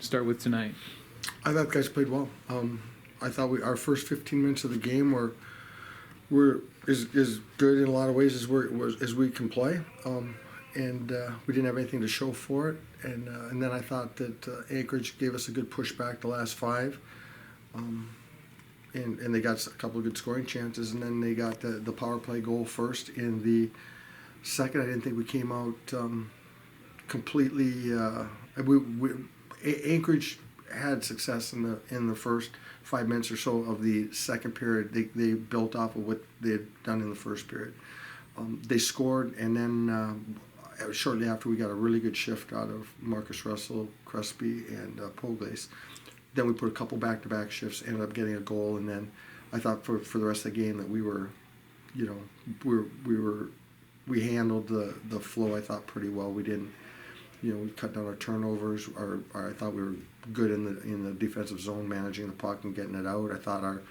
start with tonight? I thought the guys played well. I thought our first 15 minutes of the game were as good in a lot of ways as we can play, and we didn't have anything to show for it. And then I thought that Anchorage gave us a good pushback the last 5, and they got a couple of good scoring chances, and then they got the power play goal first. In the second, I didn't think we came out completely. Anchorage had success in the first 5 minutes or so of the second period. They built off of what they had done in the first period. They scored, and then shortly after, we got a really good shift out of Marcus Russell, Crespi, and Poglace. Then we put a couple back-to-back shifts, ended up getting a goal, and then I thought for the rest of the game that we were, we handled the flow, I thought, pretty well. We didn't, we cut down our turnovers. I thought we were good in the defensive zone, managing the puck and getting it out. I thought our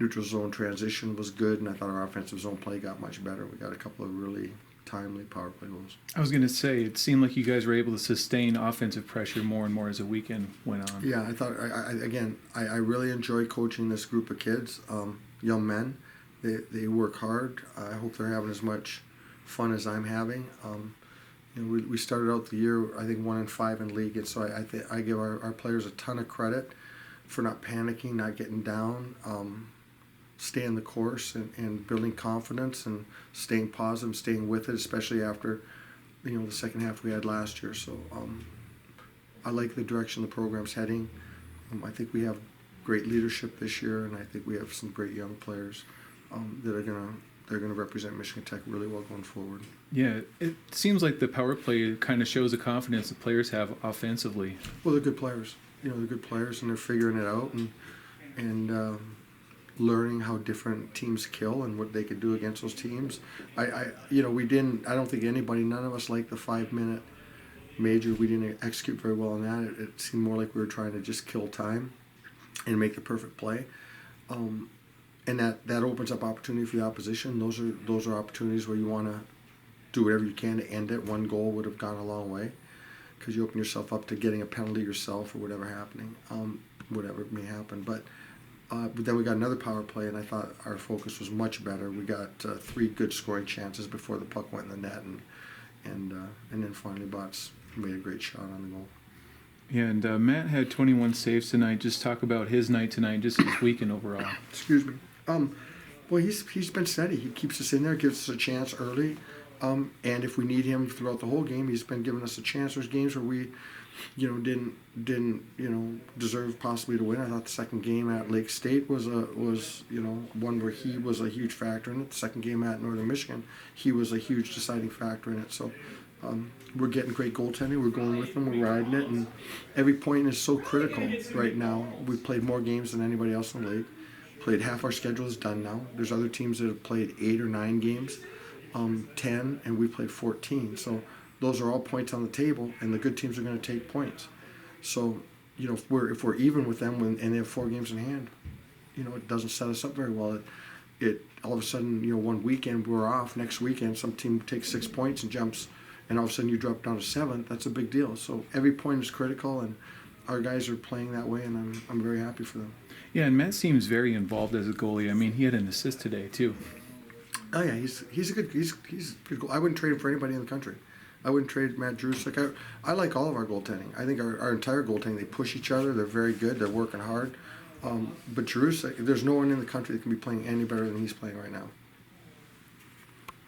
neutral zone transition was good, and I thought our offensive zone play got much better. We got a couple of really timely power play goals. I was going to say, it seemed like you guys were able to sustain offensive pressure more and more as the weekend went on. Yeah, I thought, I really enjoy coaching this group of kids, young men. They work hard. I hope they're having as much fun as I'm having. We started out the year, I think, 1-5 in league, and so I give our players a ton of credit for not panicking, not getting down, staying the course, and building confidence and staying positive, staying with it, especially after the second half we had last year. So I like the direction the program's heading. I think we have great leadership this year, and I think we have some great young players that are going to represent Michigan Tech really well going forward. Yeah, it seems like the power play kind of shows the confidence the players have offensively. Well, they're good players. They're good players, and they're figuring it out and learning how different teams kill and what they could do against those teams. I don't think none of us liked the 5-minute major. We didn't execute very well on that. It seemed more like we were trying to just kill time and make the perfect play. And that opens up opportunity for the opposition. Those are opportunities where you want to do whatever you can to end it. One goal would have gone a long way because you open yourself up to getting a penalty yourself or whatever may happen. But then we got another power play, and I thought our focus was much better. We got 3 good scoring chances before the puck went in the net, and then finally Bots made a great shot on the goal. Yeah, and Matt had 21 saves tonight. Just talk about his night tonight, just his weekend overall. Excuse me. Well, he's been steady. He keeps us in there, gives us a chance early, and if we need him throughout the whole game, he's been giving us a chance. There's games where we, didn't deserve possibly to win. I thought the second game at Lake State was one where he was a huge factor in it. The second game at Northern Michigan, he was a huge deciding factor in it. So we're getting great goaltending. We're going with them. We're riding it, and every point is so critical right now. We've played more games than anybody else in the league. Played half our schedule is done now. There's other teams that have played 8 or 9 games, 10, and we played 14. So those are all points on the table, and the good teams are going to take points. So, if we're even with them and they have 4 games in hand, it doesn't set us up very well. It all of a sudden, one weekend we're off. Next weekend, some team takes 6 points and jumps, and all of a sudden you drop down to 7th. That's a big deal. So every point is critical, and our guys are playing that way, and I'm very happy for them. Yeah, and Matt seems very involved as a goalie. I mean, he had an assist today too. Oh yeah, he's a good goal. I wouldn't trade him for anybody in the country. I wouldn't trade Matt Drusik. I like all of our goaltending. I think our entire goaltending, they push each other. They're very good. They're working hard. But Drusik, there's no one in the country that can be playing any better than he's playing right now.